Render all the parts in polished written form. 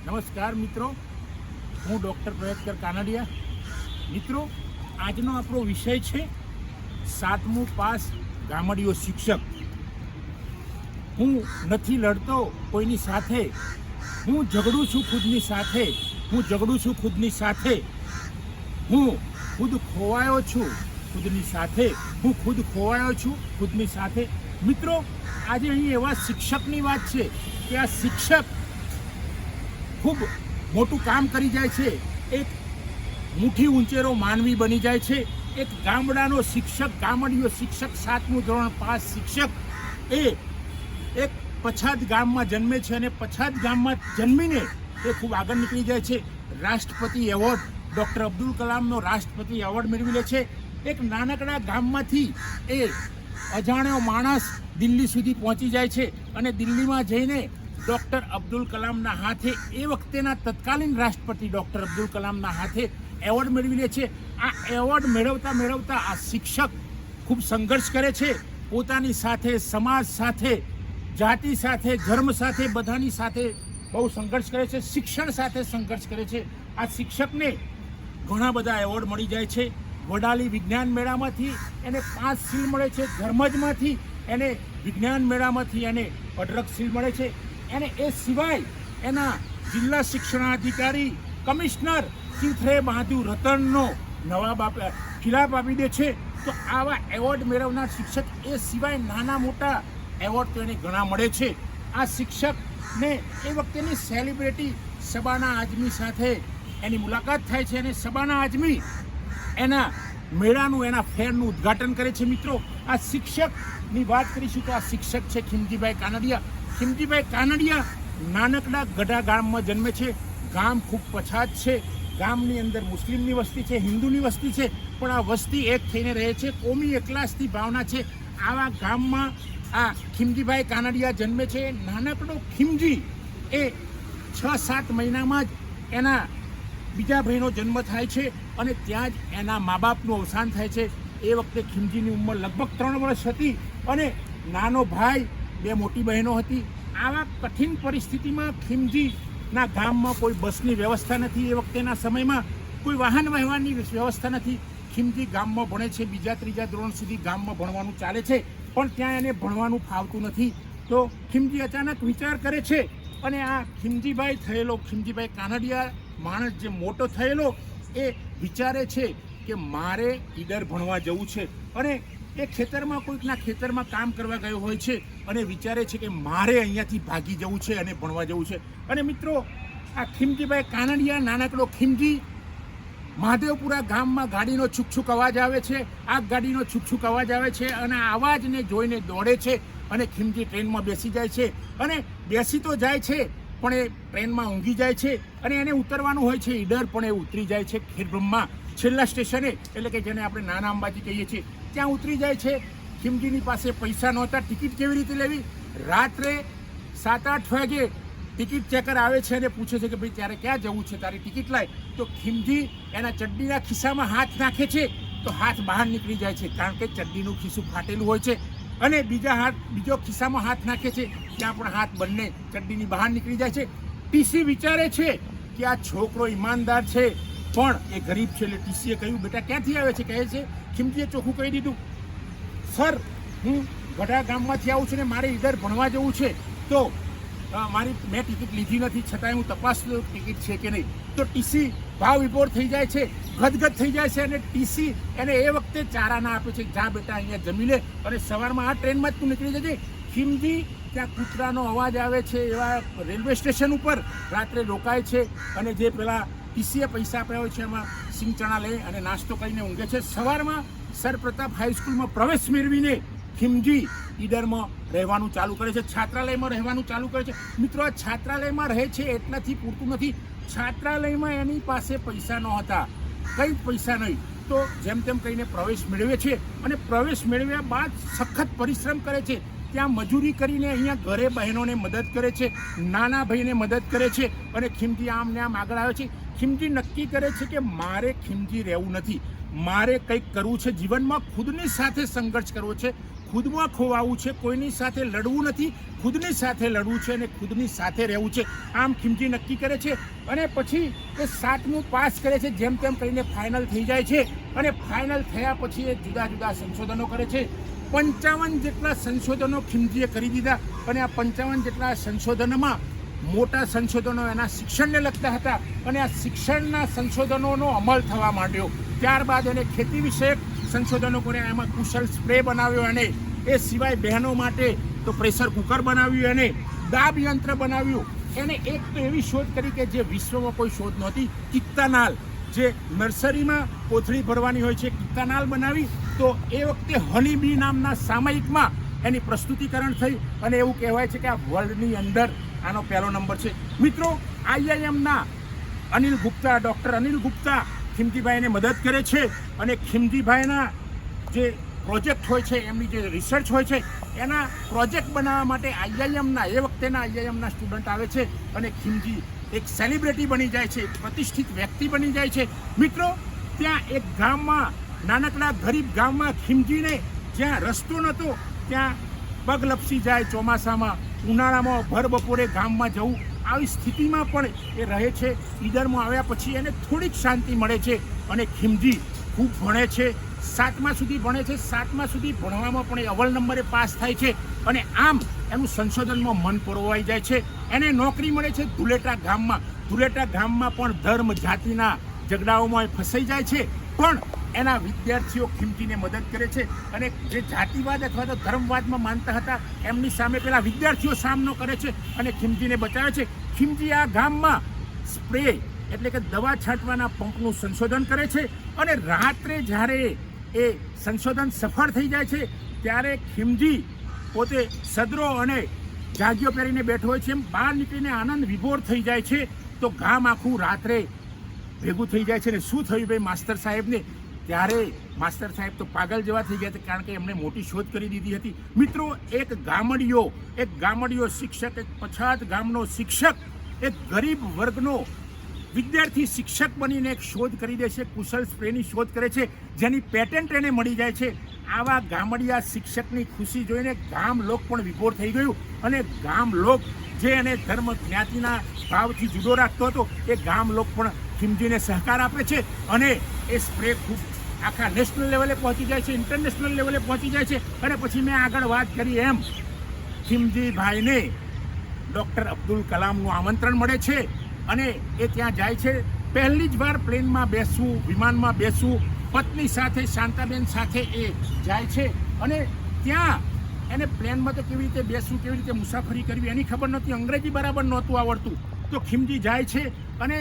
નમસ્કાર મિત્રો, હું ડૉક્ટર પ્રયત્કર કાનડિયા. મિત્રો, આજનો આપણો વિષય છે 7મું પાસ ગામડીઓ શિક્ષક. હું નથી લડતો કોઈની સાથે, હું ઝઘડું છું ખુદની સાથે, હું ઝઘડું છું ખુદની સાથે, હું ખુદ ખોવાયો છું ખુદની સાથે, હું ખુદ ખોવાયો છું ખુદની સાથે. મિત્રો, આજે અહીં એવા શિક્ષકની વાત છે કે આ શિક્ષક ખૂબ મોટું કામ કરી જાય છે, એક મુઠ્ઠી ઊંચેરો માનવી બની જાય છે, એક ગામડાનો શિક્ષક, ગામડીયો શિક્ષક, 7મું ધોરણ પાસ શિક્ષક એ એક પછાત ગામમાં જન્મે છે અને પછાત ગામમાં જન્મીને એ ખૂબ આગળ નીકળી જાય છે. રાષ્ટ્રપતિ એવોર્ડ, ડૉક્ટર અબ્દુલ કલામનો રાષ્ટ્રપતિ એવોર્ડ મેળવી લે છે. એક નાનકડા ગામમાંથી એ અજાણ્યો માણસ દિલ્હી સુધી પહોંચી જાય છે અને દિલ્હીમાં જઈને ડૉક્ટર અબ્દુલ કલામના હાથે, એ વખતેના તત્કાલીન રાષ્ટ્રપતિ ડૉક્ટર અબ્દુલ કલામના હાથે એવોર્ડ મેળવી લે છે. આ એવોર્ડ મેળવતા મેળવતા આ શિક્ષક ખૂબ સંઘર્ષ કરે છે, પોતાની સાથે, સમાજ સાથે, જાતિ સાથે, ધર્મ સાથે, બધાની સાથે બહુ સંઘર્ષ કરે છે, શિક્ષણ સાથે સંઘર્ષ કરે છે. આ શિક્ષકને ઘણા બધા એવોર્ડ મળી જાય છે. વડાલી વિજ્ઞાન મેળામાંથી એને 5 સીલ મળે છે, ધર્મજમાંથી એને વિજ્ઞાન મેળામાંથી એને અઢળક સીલ મળે છે. એને એ સિવાય એના જિલ્લા શિક્ષણાધિકારી કમિશનર તીર્થરે બહાદુર રતનનો ખિલાફ આપી દે છે. તો આવા એવોર્ડ મેળવનાર શિક્ષક, એ સિવાય નાના મોટા એવોર્ડ તો એને ઘણા મળે છે. આ શિક્ષકને એ વખતેની સેલિબ્રિટી શબાના આઝમી સાથે એની મુલાકાત થાય છે અને શબાના આઝમી એના મેળાનું, એના ફેરનું ઉદ્ઘાટન કરે છે. મિત્રો, આ શિક્ષકની વાત કરીશું તો આ શિક્ષક છે ખીમજીભાઈ કાનડિયા. ખીમજીભાઈ કાનડિયા નાનકડા ગઢા ગામમાં જન્મે છે. ગામ ખૂબ પછાત છે, ગામની અંદર મુસ્લિમની વસ્તી છે, હિન્દુની વસ્તી છે, પણ આ વસ્તી એક થઈને રહે છે, કોમી એકલાસની ભાવના છે. આવા ગામમાં આ ખીમજીભાઈ કાનડિયા જન્મે છે. નાનકડો ખીમજી એ 6-7 મહિનામાં જ એના બીજા ભાઈનો જન્મ થાય છે અને ત્યાં જ એના મા બાપનું અવસાન થાય છે. એ વખતે ખીમજીની ઉંમર લગભગ 3 વર્ષ હતી અને નાનો ભાઈ, 2 મોટી બહેનો હતી. આવા કઠિન પરિસ્થિતિમાં ખીમજીના ગામમાં કોઈ બસની વ્યવસ્થા નથી, એ વખતેના સમયમાં કોઈ વાહન વ્યવહારની વ્યવસ્થા નથી. ખીમજી ગામમાં ભણે છે, 2-3 ધોરણ સુધી ગામમાં ભણવાનું ચાલે છે, પણ ત્યાં એને ભણવાનું ફાવતું નથી. તો ખીમજી અચાનક વિચાર કરે છે અને આ ખીમજીભાઈ કાનડિયા માણસ જે મોટો થયેલો, એ વિચારે છે કે મારે ઈડર ભણવા જવું છે. અને એ ખેતરમાં, કોઈકના ખેતરમાં કામ કરવા ગયો હોય છે અને વિચારે છે કે મારે અહીંયાથી ભાગી જવું છે અને ભણવા જવું છે. અને મિત્રો, આ ખીમજીભાઈ કાનડિયા, નાનકડો ખીમજી, મહાદેવપુરા ગામમાં ગાડીનો છુકછુક અવાજ આવે છે, આ ગાડીનો છુકછુક અવાજ આવે છે અને આ અવાજને જોઈને દોડે છે અને ખીમજી ટ્રેનમાં બેસી જાય છે. અને બેસી તો જાય છે પણ એ ટ્રેનમાં ઊંઘી જાય છે અને એને ઉતરવાનું હોય છે ઈડર, પણ એ ઉતરી જાય છે ખેડબ્રહ્મા છેલ્લા સ્ટેશને, એટલે કે જેને આપણે નાના અંબાજી કહીએ છીએ, ત્યાં ઉતરી જાય છે. ખીમજીની પાસે પૈસા નહોતા, ટિકિટ કેવી રીતે લેવી? રાત્રે 7-8 વાગે ટિકિટ ચેકર આવે છે અને પૂછે છે કે ભાઈ ત્યારે ક્યાં જવું છે, તારી ટિકિટ લાય. તો ખીમજી એના ચડ્ડીના ખિસ્સામાં હાથ નાખે છે તો હાથ બહાર નીકળી જાય છે, કારણ કે ચડ્ડીનું ખિસ્સું ફાટેલું હોય છે. અને બીજો ખિસ્સામાં હાથ નાખે છે, ત્યાં પણ હાથ બંને ચડ્ડીની બહાર નીકળી જાય છે. ટીસી વિચારે છે કે આ છોકરો ઈમાનદાર છે પણ એ ગરીબ છે, એટલે ટીસીએ કહ્યું, બેટા ક્યાંથી આવે છે? કહે છે, ખીમજીએ ચોખ્ખું કહી દીધું, સર હું ગઢા ગામમાંથી આવું છું ને મારે ઈડર ભણવા જવું છે, તો મેં ટિકિટ લીધી નથી, છતાંય હું તપાસ લઉં ટિકિટ છે કે નહીં. તો ટીસી ભાવ વિભોર થઈ જાય છે, ગદગદ થઈ જાય છે અને ટીસી એને એ વખતે ચારાના આપે છે, જા બેટા અહીંયા જમી લે અને સવારમાં આ ટ્રેનમાં જ તું નીકળી જજે. ખીમજી ત્યાં કૂતરાનો અવાજ આવે છે એવા રેલવે સ્ટેશન ઉપર રાત્રે રોકાય છે અને જે પેલા ટીસીએ પૈસા આપ્યા હોય છે એમાં સિંગ ચણા લે અને નાસ્તો કરીને ઊંઘે છે. સવારમાં સર પ્રતાપ હાઈસ્કૂલમાં પ્રવેશ મેળવીને ખીમજી ઈડરમાં રહેવાનું ચાલુ કરે છે, છાત્રાલયમાં રહેવાનું ચાલુ કરે છે. મિત્રો, આ છાત્રાલયમાં રહે છે એટલાથી પૂરતું નથી, છાત્રાલયમાં એની પાસે પૈસા નહોતા, કંઈ જ પૈસા નહીં. તો જેમ તેમ કહીને પ્રવેશ મેળવે છે અને પ્રવેશ મેળવ્યા બાદ સખત પરિશ્રમ કરે છે. ત્યાં મજૂરી કરીને અહીંયા ઘરે બહેનોને મદદ કરે છે, નાના ભાઈને મદદ કરે છે અને ખીમજી આમ ને આમ આગળ આવે છે. ખીમજી નક્કી કરે છે કે મારે ખીમજી રહેવું નથી, મારે કંઈક કરવું છે જીવનમાં, ખુદની સાથે સંઘર્ષ કરવો છે, ખુદમાં ખોવાવું છે, કોઈની સાથે લડવું નથી, ખુદની સાથે લડવું છે અને ખુદની સાથે રહેવું છે. આમ ખીમજી નક્કી કરે છે અને પછી એ 7મું પાસ કરે છે. જેમ તેમ કરીને ફાઇનલ થઈ જાય છે અને ફાઇનલ થયા પછી એ જુદા જુદા સંશોધનો કરે છે. 55 જેટલા સંશોધનો ખીમજીએ કરી દીધા અને આ 55 જેટલા સંશોધનમાં મોટા સંશોધનો એના શિક્ષણને લગતા હતા અને આ શિક્ષણના સંશોધનોનો અમલ થવા માંડ્યો. ત્યારબાદ એને ખેતી વિષયક સંશોધનો કર્યા, એમાં કુશલ સ્પ્રે બનાવ્યો અને એ સિવાય બહેનો માટે તો પ્રેશર કુકર બનાવ્યું અને દાબ યંત્ર બનાવ્યું. એને એક તો એવી શોધ કરી કે જે વિશ્વમાં કોઈ શોધ નહોતી, કિત્તાનાલ, જે નર્સરીમાં કોથળી ભરવાની હોય છે, કિત્તાનાલ બનાવી. તો એ વખતે હની બી નામના સામયિકમાં એની પ્રસ્તુતિકરણ થઈ અને એવું કહેવાય છે કે આ વર્લ્ડની અંદર આનો પહેલો નંબર છે. મિત્રો, IIMના અનિલ ગુપ્તા, ડૉક્ટર અનિલ ગુપ્તા ખીમજીભાઈને મદદ કરે છે અને ખીમજીભાઈના જે પ્રોજેક્ટ હોય છે, એમની જે રિસર્ચ હોય છે, એના પ્રોજેક્ટ બનાવવા માટે IIMના એ વખતેના IIMના સ્ટુડન્ટ આવે છે અને ખીમજી એક સેલિબ્રિટી બની જાય છે, એક પ્રતિષ્ઠિત વ્યક્તિ બની જાય છે. મિત્રો, ત્યાં એક ગામમાં, નાનકડા ગરીબ ગામમાં ખીમજીને જ્યાં રસ્તો નહોતો ત્યાં પગ લપસી જાય. ચોમાસામાં, ઉનાળામાં ભર બપોરે ગામમાં જવું, આવી સ્થિતિમાં પણ એ રહે છે. ઈડરમાં આવ્યા પછી એને થોડીક શાંતિ મળે છે અને ખીમજી ખૂબ ભણે છે, 7મા સુધી ભણે છે. 7મા સુધી ભણવામાં પણ એ અવ્વલ નંબરે પાસ થાય છે અને આમ એનું સંશોધનમાં મન પરોવાઈ જાય છે. એને નોકરી મળે છે ધુલેટા ગામમાં. ધુલેટા ગામમાં પણ ધર્મ જાતિના ઝઘડાઓમાં ફસાઈ જાય છે, પણ એના વિદ્યાર્થીઓ ખીમજીને મદદ કરે છે અને જે જાતિવાદ અથવા તો ધર્મવાદમાં માનતા હતા એમની સામે પેલા વિદ્યાર્થીઓ સામનો કરે છે અને ખીમજીને બચાવે છે. ખીમજી આ ગામમાં સ્પ્રે એટલે કે દવા છાંટવાના પંપનું સંશોધન કરે છે અને રાત્રે જ્યારે એ સંશોધન સફળ થઈ જાય છે ત્યારે ખીમજી પોતે સદરો અને જાગીઓ પહેરીને બેઠો હોય છે. એમ બહાર નીકળીને આનંદ વિભોર થઈ જાય છે. તો ગામ આખું રાત્રે ભેગું થઈ જાય છે ને શું થયું ભાઈ માસ્તર સાહેબને? ત્યારે માસ્તર સાહેબ તો પાગલ જેવા થઈ ગયા હતા, કારણ કે એમણે મોટી શોધ કરી દીધી હતી. મિત્રો, એક ગામડિયો શિક્ષક, એક પછાત ગામનો શિક્ષક, એક ગરીબ વર્ગનો વિદ્યાર્થી શિક્ષક બનીને એક શોધ કરી દે છે, કુશલ સ્પ્રેની શોધ કરે છે, જેની પેટન્ટ એને મળી જાય છે. આવા ગામડિયા શિક્ષકની ખુશી જોઈને ગામ લોક પણ વિભોર થઈ ગયું અને ગામ લોક જે એને ધર્મ જ્ઞાતિના ભાવથી જુદો રાખતો હતો એ ગામ લોક પણ ખીમજીને સહકાર આપે છે અને એ સ્પ્રે ખૂબ આખા નેશનલ લેવલે પહોંચી જાય છે, ઇન્ટરનેશનલ લેવલે પહોંચી જાય છે. અને પછી મેં આગળ વાત કરી એમ ખીમજીભાઈને ડૉક્ટર અબ્દુલ કલામનું આમંત્રણ મળે છે અને એ ત્યાં જાય છે. પહેલી જ વાર પ્લેનમાં બેસવું, વિમાનમાં બેસવું, પત્ની સાથે, શાંતાબેન સાથે એ જાય છે અને ત્યાં એને પ્લેનમાં તો કેવી રીતે બેસવું, કેવી રીતે મુસાફરી કરવી એની ખબર નહોતી, અંગ્રેજી બરાબર નહોતું આવડતું. તો ખીમજી જાય છે અને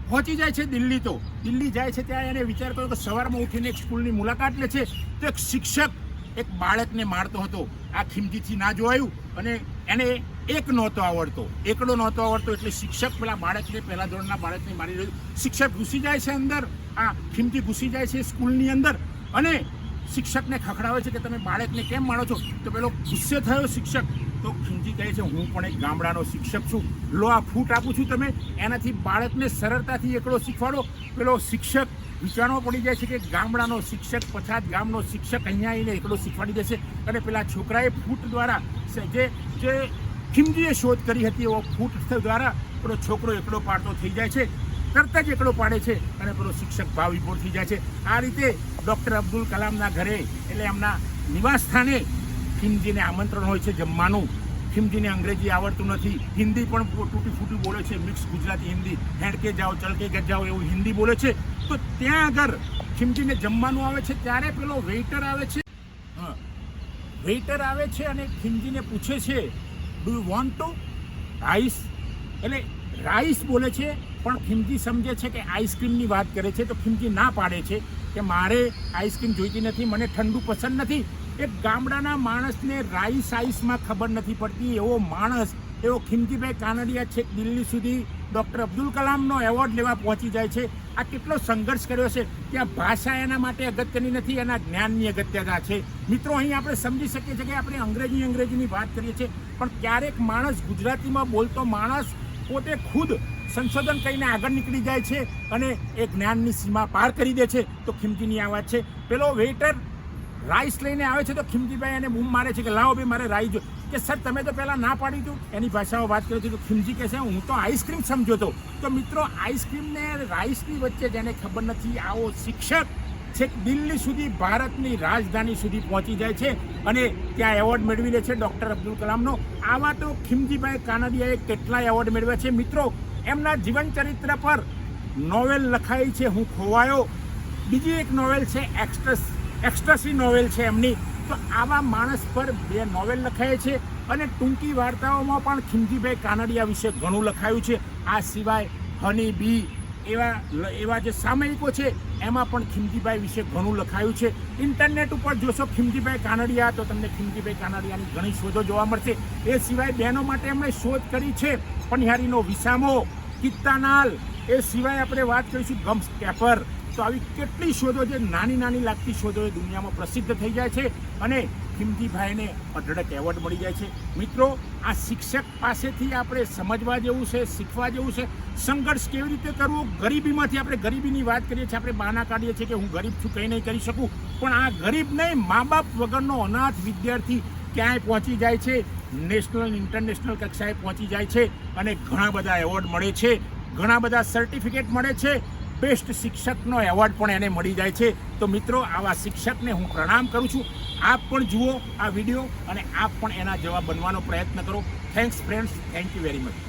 પહોંચી જાય છે દિલ્હી. તો દિલ્હી જાય છે ત્યાં એને વિચાર કર્યો કે સવારમાં ઉઠીને એક સ્કૂલની મુલાકાત લે છે તો એક શિક્ષક એક બાળકને મારતો હતો. આ ખીમજીથી ના જોવાયું અને એને એકડો નહોતો આવડતો એટલે શિક્ષક પેલા બાળકને, પહેલા ધોરણના બાળકને મારી રહ્યું. શિક્ષક ઘૂસી જાય છે અંદર, આ ખીમજી ઘૂસી જાય છે સ્કૂલની અંદર અને શિક્ષકને ખખડાવે છે કે તમે બાળકને કેમ મારો છો? તો પેલો ગુસ્સે થયો શિક્ષક. તો ખીમજી કહે છે હું પણ એક ગામડાનો શિક્ષક છું, લો આ ફૂટ આપું છું તમે, એનાથી બાળકને સરળતાથી એકડો શીખવાડો. પેલો શિક્ષક વિચારવા પડી જાય છે કે ગામડાનો શિક્ષક, પછાત ગામનો શિક્ષક અહીંયા આવીને એકડો શીખવાડી દેશે અને પેલા છોકરાએ ફૂટ દ્વારા જે ખીમજીએ શોધ કરી હતી એવો ફૂટ દ્વારા પેલો છોકરો એકડો પાડતો થઈ જાય છે, તરત જ એકડો પાડે છે અને પેલો શિક્ષક ભાવ વિભોર થઈ જાય છે. આ રીતે ડૉક્ટર અબ્દુલ કલામના ઘરે એટલે એમના નિવાસ સ્થાને ખીમજીને આમંત્રણ હોય છે જમવાનું. ખીમજીને અંગ્રેજી આવડતું નથી, હિન્દી પણ તૂટી ફૂટી બોલે છે, મિક્સ ગુજરાતી હિન્દી, હેડકે જાઓ ચલકે જાઓ એવું હિન્દી બોલે છે. તો ત્યાં આગળ ખીમજીને જમવાનું આવે છે ત્યારે પેલો વેઇટર આવે છે અને ખીમજીને પૂછે છે do you want to rice? એટલે રાઈસ બોલે છે પણ ખીમજી સમજે છે કે આઈસ્ક્રીમની વાત કરે છે. તો ખીમજી ના પાડે છે કે મારે આઈસ્ક્રીમ જોઈતી નથી, મને ઠંડુ પસંદ નથી. એક ગામડાના માણસને આઈસમાં ખબર નથી પડતી એવો માણસ, એવો ખીમજીભાઈ કાનડિયા છેક દિલ્હી સુધી ડૉક્ટર અબ્દુલ કલામનો એવોર્ડ લેવા પહોંચી જાય છે. આ કેટલો સંઘર્ષ કર્યો છે. ત્યાં ભાષા એના માટે અગત્યની નથી, એના જ્ઞાનની અગત્યતા છે. મિત્રો, અહીં આપણે સમજી શકીએ છીએ કે આપણે અંગ્રેજીની વાત કરીએ છીએ પણ ક્યારેક માણસ, ગુજરાતીમાં બોલતો માણસ પોતે ખુદ સંશોધન કરીને આગળ નીકળી જાય છે અને એ જ્ઞાનની સીમા પાર કરી દે છે. તો ખીમજીની આ વાત છે. પેલો વેઇટર રાઈસ લઈને આવે છે તો ખીમજીભાઈ એને બૂમ મારે છે કે લાવો ભાઈ મારે રાઈ જો કે સર તમે તો પહેલાં ના પાડી હતું. એની ભાષામાં વાત કરી હતી તો ખીમજી કહે છે હું તો આઈસ્ક્રીમ સમજો હતો. તો મિત્રો આઈસ્ક્રીમ ને રાઈસની વચ્ચે જેને ખબર નથી આવો શિક્ષક છેક દિલ્હી સુધી ભારતની રાજધાની સુધી પહોંચી જાય છે અને ત્યાં એવોર્ડ મેળવી લે છે ડૉક્ટર અબ્દુલ કલામનો. આવા તો ખીમજીભાઈ કાનડિયાએ કેટલાય એવોર્ડ મેળવ્યા છે. મિત્રો એમના જીવન ચરિત્ર પર નોવેલ લખાઈ છે હું ખોવાયો, બીજી એક નોવેલ છે એક્સ્ટ્રસી નોવેલ છે એમની. તો આવા માણસ પર 2 નોવેલ લખાય છે અને ટૂંકી વાર્તાઓમાં પણ ખીમજીભાઈ કાનડિયા વિશે ઘણું લખાયું છે. આ સિવાય હની બી એવા જે સામયિકો છે એમાં પણ ખીમજીભાઈ વિશે ઘણું લખાયું છે. ઇન્ટરનેટ ઉપર જોશો ખીમજીભાઈ કાનડિયા તો તમને ખીમજીભાઈ કાનડિયાની ઘણી શોધો જોવા મળશે. એ સિવાય બહેનો માટે એમણે શોધ કરી છે પનિહારીનો વિસામો, કિત્તાનાલ. એ સિવાય આપણે વાત કરીશું ગમ્સ કેપર. તો આવી કેટલી શોધો જે નાની લાગતી શોધો એ દુનિયામાં પ્રસિદ્ધ થઈ જાય છે અને ખીમજીભાઈને અઢળક એવોર્ડ મળી જાય છે. મિત્રો આ શિક્ષક પાસેથી આપણે સમજવા જેવું છે, શીખવા જેવું છે. સંઘર્ષ કેવી રીતે કરવો, ગરીબીમાંથી આપણે ગરીબીની વાત કરીએ છીએ, આપણે બહાના કાઢીએ છીએ કે હું ગરીબ છું કંઈ નહીં કરી શકું, પણ આ ગરીબ નહીં, મા બાપ વગરનો અનાથ વિદ્યાર્થી ક્યાંય પહોંચી જાય છે, નેશનલ ઇન્ટરનેશનલ કક્ષાએ પહોંચી જાય છે અને ઘણા બધા એવોર્ડ મળે છે, ઘણા બધા સર્ટિફિકેટ મળે છે. બેસ્ટ શિક્ષકનો એવોર્ડ પણ એને મળી જાય છે. તો મિત્રો આવા શિક્ષકને હું પ્રણામ કરું છું. આપ પણ જુઓ આ વિડીયો અને આપ પણ એના જેવા બનવાનો પ્રયત્ન કરો. Thanks friends, thank you very much.